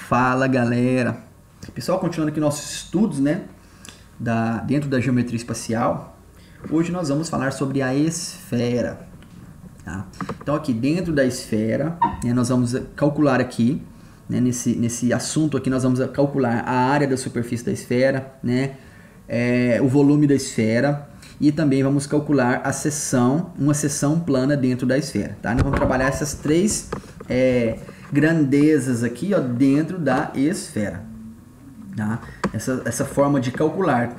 Fala, galera! Pessoal, continuando aqui nossos estudos, né, dentro da geometria espacial, hoje nós vamos falar sobre a esfera. Tá? Então aqui dentro da esfera, né, nós vamos calcular aqui, né, nesse assunto aqui, nós vamos calcular a área da superfície da esfera, né, o volume da esfera, e também vamos calcular uma seção plana dentro da esfera. Tá? Nós vamos trabalhar essas três grandezas aqui, ó, dentro da esfera. Tá? Essa forma de calcular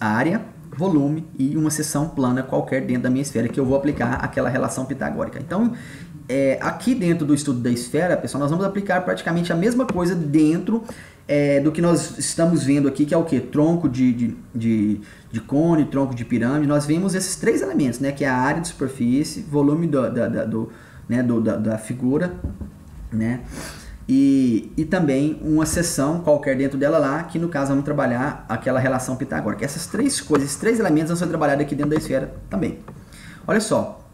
área, volume e uma seção plana qualquer dentro da minha esfera, que eu vou aplicar aquela relação pitagórica. Então, aqui dentro do estudo da esfera, pessoal, nós vamos aplicar praticamente a mesma coisa dentro do que nós estamos vendo aqui, que é o que? Tronco de cone, tronco de pirâmide. Nós vemos esses três elementos, né? Que é a área de superfície, volume da figura, né? E também uma seção qualquer dentro dela lá, que no caso vamos trabalhar aquela relação pitagórica. Essas três coisas, esses três elementos vão ser trabalhados aqui dentro da esfera também. Olha só,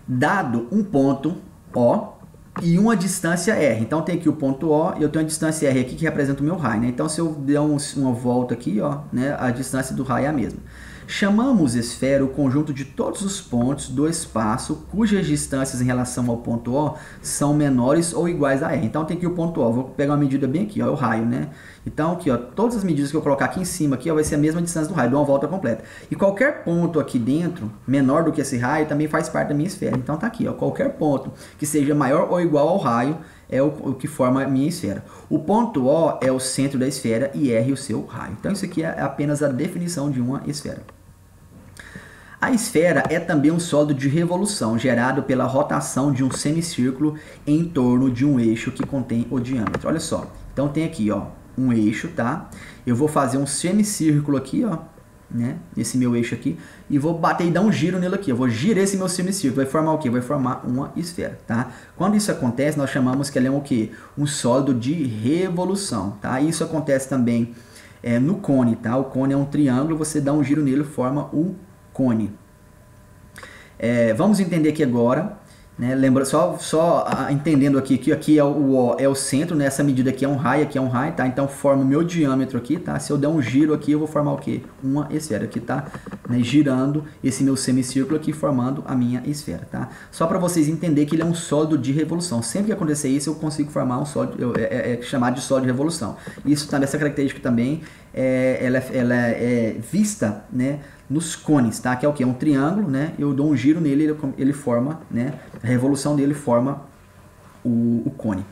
dado um ponto O e uma distância R. Então tem aqui o ponto O e eu tenho a distância R aqui que representa o meu raio, né? Então se eu der uma volta aqui, ó, né, a distância do raio é a mesma. Chamamos esfera o conjunto de todos os pontos do espaço cujas distâncias em relação ao ponto O são menores ou iguais a R. Então tem aqui o ponto O, vou pegar uma medida bem aqui, ó, é o raio, né? Então aqui, ó, todas as medidas que eu colocar aqui em cima aqui, ó, vai ser a mesma distância do raio, dou uma volta completa. E qualquer ponto aqui dentro, menor do que esse raio, também faz parte da minha esfera. Então tá aqui, ó, qualquer ponto que seja maior ou igual ao raio é o que forma a minha esfera. O ponto O é o centro da esfera e R o seu raio. Então isso aqui é apenas a definição de uma esfera. A esfera é também um sólido de revolução gerado pela rotação de um semicírculo em torno de um eixo que contém o diâmetro. Olha só, então tem aqui, ó, um eixo, tá? Eu vou fazer um semicírculo aqui, ó, né? Esse meu eixo aqui, e vou bater e dar um giro nele aqui. Eu vou girar esse meu semicírculo, vai formar o quê? Vai formar uma esfera, tá? Quando isso acontece, nós chamamos que ele é o quê? Um sólido de revolução, tá? Isso acontece também no cone, tá? O cone é um triângulo, você dá um giro nele e forma o cone. Vamos entender aqui agora, né? Lembra, só entendendo aqui que aqui é o O é o centro, né? Essa medida aqui é um raio, aqui é um raio, tá? Então forma o meu diâmetro aqui, tá? Se eu der um giro aqui, eu vou formar o quê? Uma esfera. Aqui tá, né, girando esse meu semicírculo aqui, formando a minha esfera, tá? Só para vocês entenderem que ele é um sólido de revolução. Sempre que acontecer isso, eu consigo formar um sólido, chamado de sólido de revolução. Isso também, essa característica também, ela é vista, né, nos cones, tá? Que é o que? É um triângulo, né? Eu dou um giro nele, ele forma, né? A revolução dele forma o cone.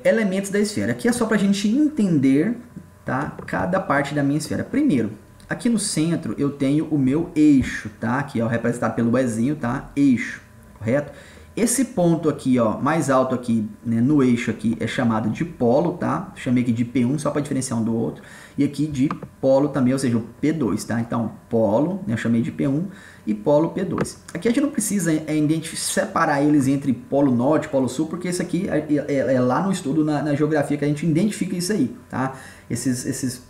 Elementos da esfera. Aqui é só para a gente entender, tá? Cada parte da minha esfera. Primeiro, aqui no centro eu tenho o meu eixo, tá? Aqui, ó, representado pelo Ezinho, tá? Eixo, correto? Esse ponto aqui, ó, mais alto aqui, né, no eixo aqui, é chamado de polo, tá? Chamei aqui de P1 só para diferenciar um do outro. E aqui de polo também, ou seja, o P2, tá? Então, polo, né, eu chamei de P1 e polo P2. Aqui a gente não precisa separar eles entre polo norte e polo sul, porque isso aqui é lá no estudo, na geografia, que a gente identifica isso aí, tá? Esses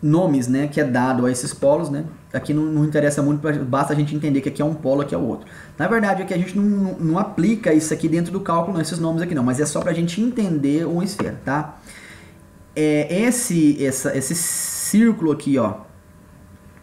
nomes, né, que é dado a esses polos, né? Aqui não interessa muito, basta a gente entender que aqui é um polo, aqui é o outro. Na verdade, aqui a gente não aplica isso aqui dentro do cálculo, não, esses nomes aqui não, mas é só para a gente entender uma esfera, tá? Esse círculo aqui, ó,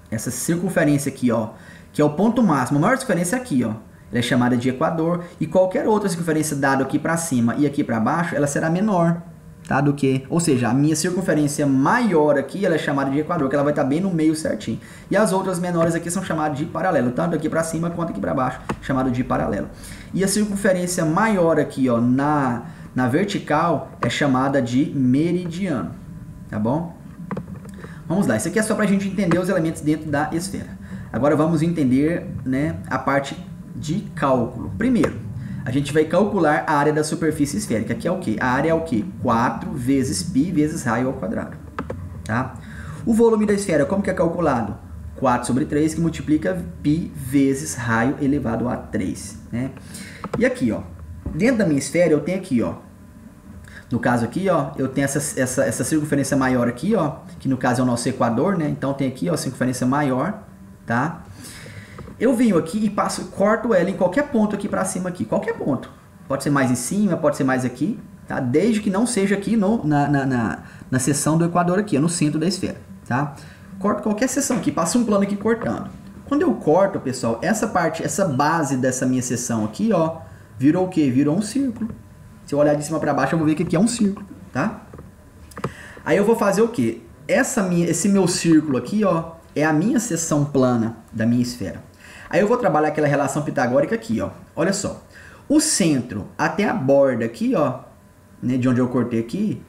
essa circunferência aqui, ó, que é o ponto máximo, a maior circunferência é aqui, ó, ela é chamada de equador, e qualquer outra circunferência dada aqui para cima e aqui para baixo, ela será menor, tá, do que, ou seja, a minha circunferência maior aqui, ela é chamada de equador, que ela vai estar bem no meio certinho, e as outras menores aqui são chamadas de paralelo, tanto aqui para cima quanto aqui para baixo, chamado de paralelo. E a circunferência maior aqui, ó, na vertical é chamada de meridiano, tá bom? Vamos lá, isso aqui é só para a gente entender os elementos dentro da esfera. Agora vamos entender, né, a parte de cálculo. Primeiro, a gente vai calcular a área da superfície esférica, que é o quê? A área é o quê? 4 vezes π vezes raio ao quadrado, tá? O volume da esfera, como que é calculado? 4 sobre 3, que multiplica π vezes raio elevado a 3, né? E aqui, ó, dentro da minha esfera eu tenho aqui, ó, no caso aqui, ó, eu tenho essa circunferência maior aqui, ó, que no caso é o nosso equador, né? Então tem aqui, ó, circunferência maior, tá? Eu venho aqui e corto ela em qualquer ponto aqui para cima aqui, qualquer ponto. Pode ser mais em cima, pode ser mais aqui, tá? Desde que não seja aqui na seção do equador aqui, no centro da esfera, tá? Corto qualquer seção aqui, passa um plano aqui cortando. Quando eu corto, pessoal, essa parte, essa base dessa minha seção aqui, ó, virou o quê? Virou um círculo. Se eu olhar de cima para baixo, eu vou ver que aqui é um círculo, tá? Aí eu vou fazer o quê? Esse meu círculo aqui, ó, é a minha seção plana da minha esfera. Aí eu vou trabalhar aquela relação pitagórica aqui, ó. Olha só. O centro até a borda aqui, ó, né, de onde eu cortei aqui,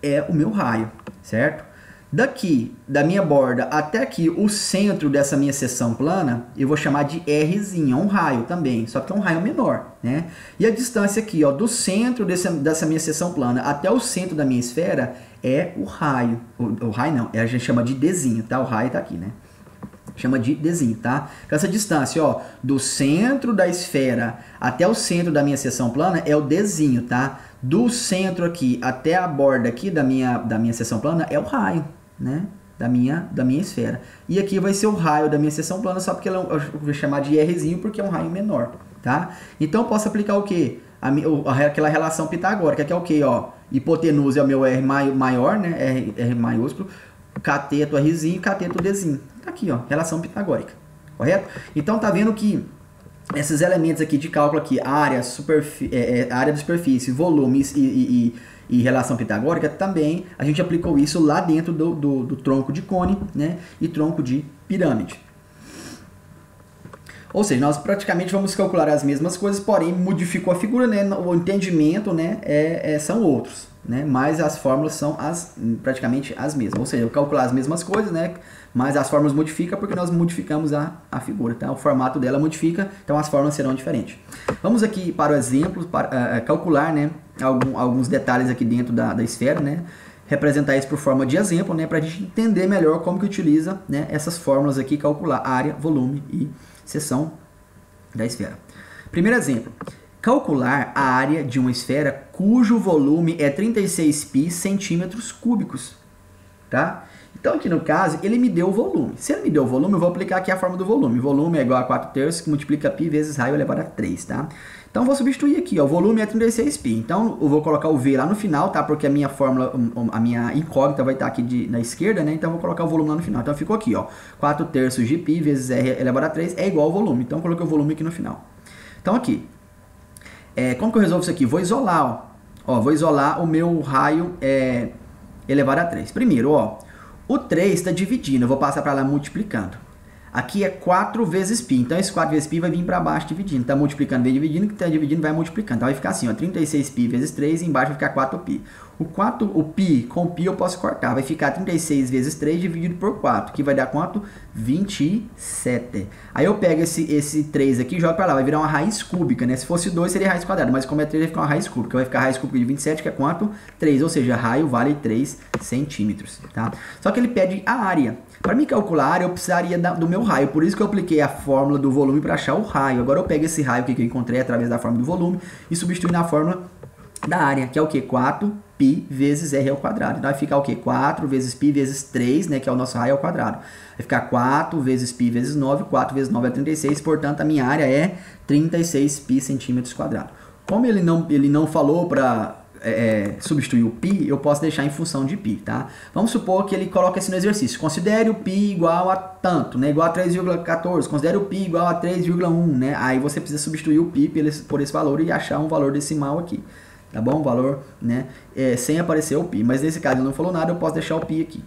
é o meu raio, certo? Daqui, da minha borda até aqui, o centro dessa minha seção plana, eu vou chamar de Rzinho, é um raio também, só que é um raio menor, né? E a distância aqui, ó, do centro dessa minha seção plana até o centro da minha esfera é o raio. O raio não, a gente chama de Dzinho, tá? O raio tá aqui, né? Chama de Dzinho, tá? Então, essa distância, ó, do centro da esfera até o centro da minha seção plana é o Dzinho, tá? Do centro aqui até a borda aqui da minha seção plana é o raio, né? Da minha esfera. E aqui vai ser o raio da minha seção plana, só porque eu vou chamar de Rzinho porque é um raio menor, tá? Então, eu posso aplicar o quê? Aquela relação pitagórica, que é o quê, ó? Hipotenusa é o meu R maior, né? R maiúsculo. Cateto Rzinho, cateto Dzinho. Tá aqui, ó, relação pitagórica, correto? Então tá vendo que esses elementos aqui de cálculo aqui, área da superfície, volumes e relação pitagórica, também a gente aplicou isso lá dentro do tronco de cone, né? E tronco de pirâmide. Ou seja, nós praticamente vamos calcular as mesmas coisas, porém modificou a figura, né? O entendimento, né? São outros, né? Mas as fórmulas são praticamente as mesmas. Ou seja, eu calcular as mesmas coisas, né? Mas as fórmulas modificam porque nós modificamos a figura, tá? O formato dela modifica, então as fórmulas serão diferentes. Vamos aqui para o exemplo, para calcular, né? Alguns detalhes aqui dentro da esfera, né? Representar isso por forma de exemplo, né? Para a gente entender melhor como que utiliza, né? Essas fórmulas aqui, calcular área, volume e seção da esfera. Primeiro exemplo. Calcular a área de uma esfera cujo volume é 36 π centímetros cúbicos, tá? Então, aqui no caso, ele me deu o volume. Se ele me deu o volume, eu vou aplicar aqui a forma do volume. Volume é igual a 4/3, que multiplica π vezes raio elevado a 3, tá? Então, eu vou substituir aqui, ó. O volume é 36 π. Então, eu vou colocar o V lá no final, tá? Porque a minha fórmula, a minha incógnita vai estar aqui na esquerda, né? Então, eu vou colocar o volume lá no final. Então, ficou aqui, ó. 4/3 de π vezes R elevado a 3 é igual ao volume. Então, eu coloquei o volume aqui no final. Então, aqui. Como que eu resolvo isso aqui? Vou isolar, ó. Vou isolar o meu raio elevado a 3. Primeiro, ó. O 3 está dividindo, eu vou passar para lá multiplicando. Aqui é 4 vezes π, então esse 4 vezes π vai vir para baixo dividindo. Está multiplicando, vem dividindo, que está dividindo vai multiplicando. Então vai ficar assim, ó, 36 π vezes 3 e embaixo vai ficar 4 π. O π com π eu posso cortar, vai ficar 36 vezes 3 dividido por 4, que vai dar quanto? 27. Aí eu pego esse 3 aqui e jogo para lá, vai virar uma raiz cúbica, né? Se fosse 2 seria raiz quadrada, mas como é 3 vai ficar uma raiz cúbica. Vai ficar raiz cúbica de 27, que é quanto? 3, ou seja, raio vale 3 centímetros, tá? Só que ele pede a área. Para me calcular a área, eu precisaria do meu raio, por isso que eu apliquei a fórmula do volume para achar o raio. Agora eu pego esse raio aqui que eu encontrei através da fórmula do volume e substituo na fórmula da área, que é o que? 4π vezes R ao quadrado. Então vai ficar o que? 4 vezes π vezes 3, né, que é o nosso raio ao quadrado. Vai ficar 4 vezes π vezes 9, 4 vezes 9 é 36, portanto a minha área é 36 π centímetros quadrados. Como ele não falou para substituir o π, eu posso deixar em função de π, tá? Vamos supor que ele coloca assim no exercício. Considere o π igual a tanto, né? Igual a 3,14. Considere o π igual a 3,1, né? Aí você precisa substituir o π por esse valor e achar um valor decimal aqui. Tá bom? Um valor, né? Sem aparecer o π. Mas nesse caso ele não falou nada, eu posso deixar o π aqui.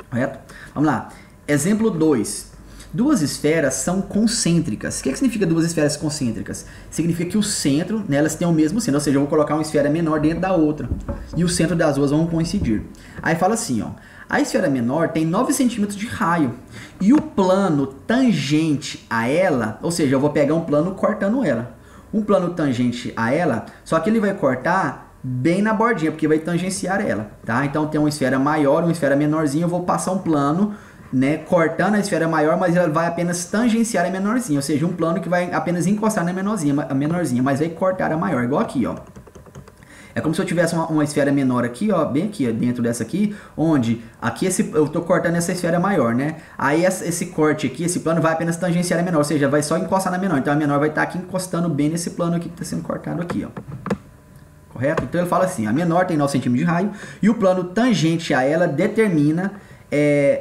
Correto? Vamos lá. Exemplo 2. Duas esferas são concêntricas. O que significa duas esferas concêntricas? Significa que o centro, né, elas têm o mesmo centro. Ou seja, eu vou colocar uma esfera menor dentro da outra. E o centro das duas vão coincidir. Aí fala assim, ó. A esfera menor tem 9 centímetros de raio. E o plano tangente a ela, ou seja, eu vou pegar um plano cortando ela. Um plano tangente a ela, só que ele vai cortar bem na bordinha, porque vai tangenciar ela, tá? Então tem uma esfera maior, uma esfera menorzinha, eu vou passar um plano, né, cortando a esfera maior, mas ela vai apenas tangenciar a menorzinha, ou seja, um plano que vai apenas encostar na menorzinha, mas vai cortar a maior, igual aqui, ó. É como se eu tivesse uma esfera menor aqui, ó, bem aqui, ó, dentro dessa aqui, onde aqui eu tô cortando essa esfera maior, né? Aí esse corte aqui, esse plano vai apenas tangenciar a menor, ou seja, vai só encostar na menor. Então a menor vai estar aqui encostando bem nesse plano aqui que está sendo cortado aqui, ó. Correto? Então ele fala assim, a menor tem 9 centímetros de raio e o plano tangente a ela determina,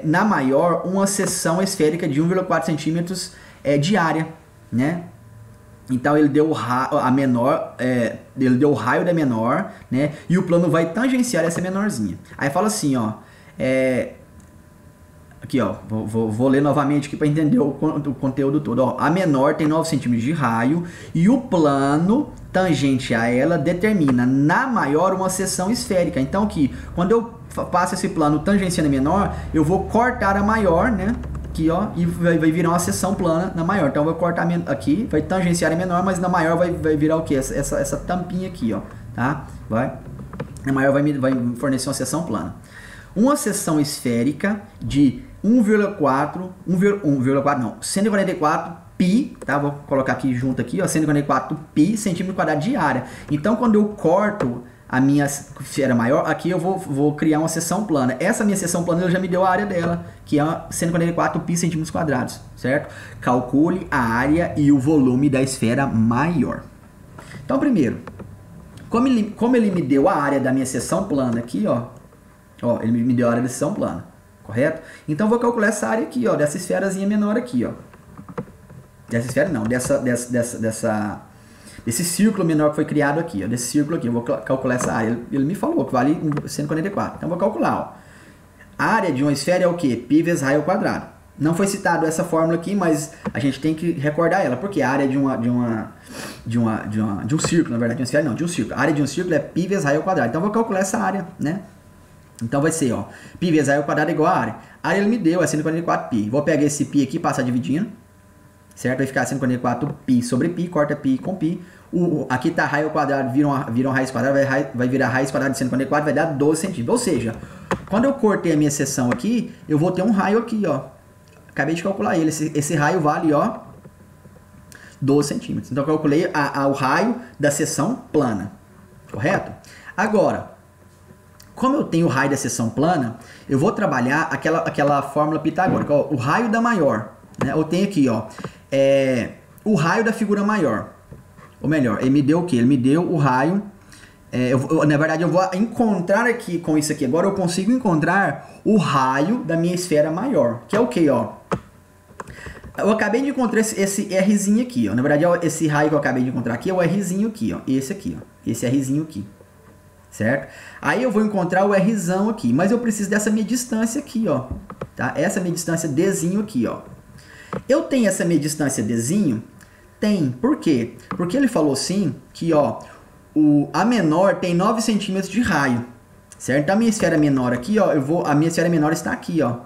na maior, uma seção esférica de 1,4 centímetros de área, né? Então ele deu ele deu o raio da menor, né? E o plano vai tangenciar essa menorzinha. Aí fala assim, ó, aqui, ó, vou ler novamente aqui para entender o conteúdo todo. Ó, a menor tem 9 centímetros de raio e o plano tangente a ela determina na maior uma seção esférica. Então aqui, quando eu passo esse plano tangenciando a menor, eu vou cortar a maior, né? Aqui, ó, e vai virar uma seção plana na maior. Então eu vou cortar aqui, vai tangenciar a menor, mas na maior vai virar o que? Essa tampinha aqui, ó, tá? Na maior vai fornecer uma seção plana. Uma seção esférica de 144 pi, tá? Vou colocar aqui junto aqui, ó, 144 pi centímetro quadrado de área. Então quando eu corto a minha esfera maior, aqui eu vou criar uma seção plana. Essa minha seção plana já me deu a área dela, que é 144 pi centímetros quadrados, certo? Calcule a área e o volume da esfera maior. Então, primeiro, como ele me deu a área da minha seção plana aqui, ó, ele me deu a área da seção plana, correto? Então, eu vou calcular essa área aqui, ó, dessa esferazinha menor aqui, ó. Dessa esfera não, desse círculo menor que foi criado aqui, ó, desse círculo aqui, eu vou calcular essa área. Ele me falou que vale 144. Então, eu vou calcular, ó. A área de uma esfera é o quê? Pi vezes raio ao quadrado. Não foi citado essa fórmula aqui, mas a gente tem que recordar ela, porque a área de um círculo, na verdade, de uma esfera não, de um círculo. A área de um círculo é pi vezes raio ao quadrado. Então, eu vou calcular essa área, né? Então, vai ser, ó, pi vezes raio ao quadrado é igual a área. A área ele me deu, é 144 pi. Vou pegar esse pi aqui e passar dividindo. Certo? Vai ficar 144 pi sobre pi, corta pi com pi. Aqui está raio ao quadrado, vira uma raiz quadrada, vai virar raiz quadrada de 144, vai dar 12 centímetros. Ou seja, quando eu cortei a minha seção aqui, eu vou ter um raio aqui, ó. Acabei de calcular ele. Esse raio vale, ó, 12 centímetros. Então, eu calculei o raio da seção plana. Correto? Agora, como eu tenho o raio da seção plana, eu vou trabalhar aquela fórmula pitagórica. Ó, o raio da maior. Né? Eu tenho aqui, ó, o raio da figura maior. Ou melhor, ele me deu o quê? Ele me deu o raio. Na verdade, eu vou encontrar aqui com isso aqui. Agora eu consigo encontrar o raio da minha esfera maior. Que é o quê, ó? Eu acabei de encontrar esse Rzinho aqui, ó. Na verdade, esse raio que eu acabei de encontrar aqui é o Rzinho aqui, ó. Esse aqui, ó. Esse Rzinho aqui. Certo? Aí eu vou encontrar o Rzão aqui. Mas eu preciso dessa minha distância aqui, ó. Tá? Essa minha distância Dzinho aqui, ó. Eu tenho essa minha distância Dzinho? Tem. Por quê? Porque ele falou assim que, ó, a menor tem 9 centímetros de raio. Certo? Então, a minha esfera menor aqui, ó, a minha esfera menor está aqui, ó.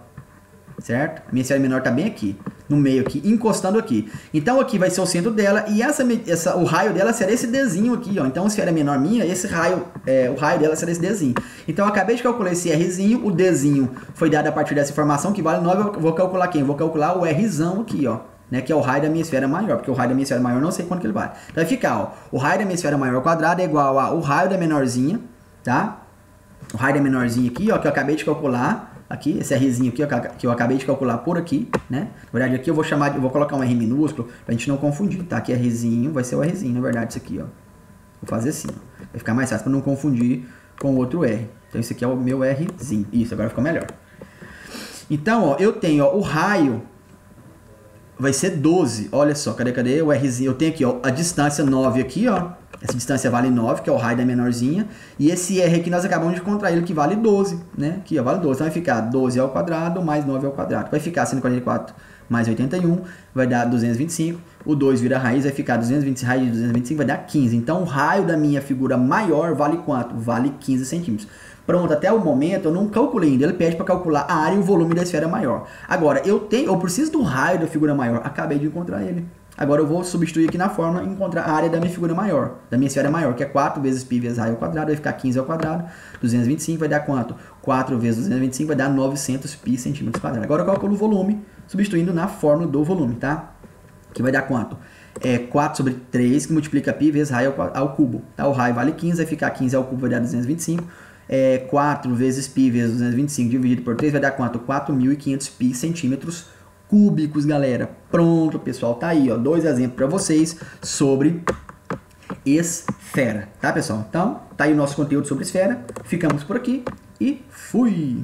Certo? A minha esfera menor está bem aqui, no meio aqui, encostando aqui. Então, aqui vai ser o centro dela e o raio dela será esse Dzinho aqui, ó. Então, a esfera menor minha, esse raio, o raio dela será esse Dzinho. Então, eu acabei de calcular esse Rzinho, o Dzinho foi dado a partir dessa informação que vale 9, eu vou calcular quem? Eu vou calcular o Rzão aqui, ó. Né, que é o raio da minha esfera maior, porque o raio da minha esfera maior eu não sei quanto que ele vale. Então, vai ficar, ó, o raio da minha esfera maior ao quadrado é igual ao raio da menorzinha, tá? O raio da menorzinha aqui, ó, que eu acabei de calcular. Aqui, esse Rzinho aqui, que eu acabei de calcular por aqui, né? Na verdade, aqui eu vou colocar um R minúsculo pra gente não confundir, tá? Aqui é Rzinho, vai ser o Rzinho, na verdade, isso aqui, ó. Vou fazer assim, ó. Vai ficar mais fácil pra não confundir com o outro R. Então, esse aqui é o meu Rzinho. Isso, agora ficou melhor. Então, ó, eu tenho, ó, o raio vai ser 12. Olha só, cadê o Rzinho? Eu tenho aqui, ó, a distância 9 aqui, ó. Essa distância vale 9, que é o raio da menorzinha. E esse R aqui nós acabamos de encontrar ele, que vale 12, né? Aqui, ó, vale 12. Então vai ficar 12 ao quadrado mais 9 ao quadrado. Vai ficar 144 mais 81, vai dar 225. O 2 vira raiz, vai ficar 220, raiz de 225 vai dar 15. Então o raio da minha figura maior vale quanto? Vale 15 centímetros. Pronto, até o momento eu não calculei ainda. Ele pede para calcular a área e o volume da esfera maior. Agora, eu preciso do raio da figura maior. Acabei de encontrar ele. Agora eu vou substituir aqui na fórmula e encontrar a área da minha figura maior, da minha esfera maior, que é 4 vezes π vezes raio ao quadrado, vai ficar 15 ao quadrado, 225 vai dar quanto? 4 vezes 225 vai dar 900 π centímetros quadrados. Agora eu calculo o volume, substituindo na fórmula do volume, tá? Que vai dar quanto? é 4 sobre 3, que multiplica π vezes raio ao cubo. Tá? O raio vale 15, vai ficar 15 ao cubo, vai dar 225. 4 vezes π vezes 225 dividido por 3 vai dar quanto? 4.500 π centímetros cúbicos, galera. Pronto, pessoal. Tá aí, ó, 2 exemplos para vocês sobre esfera. Tá, pessoal? Então, tá aí o nosso conteúdo sobre esfera. Ficamos por aqui e fui!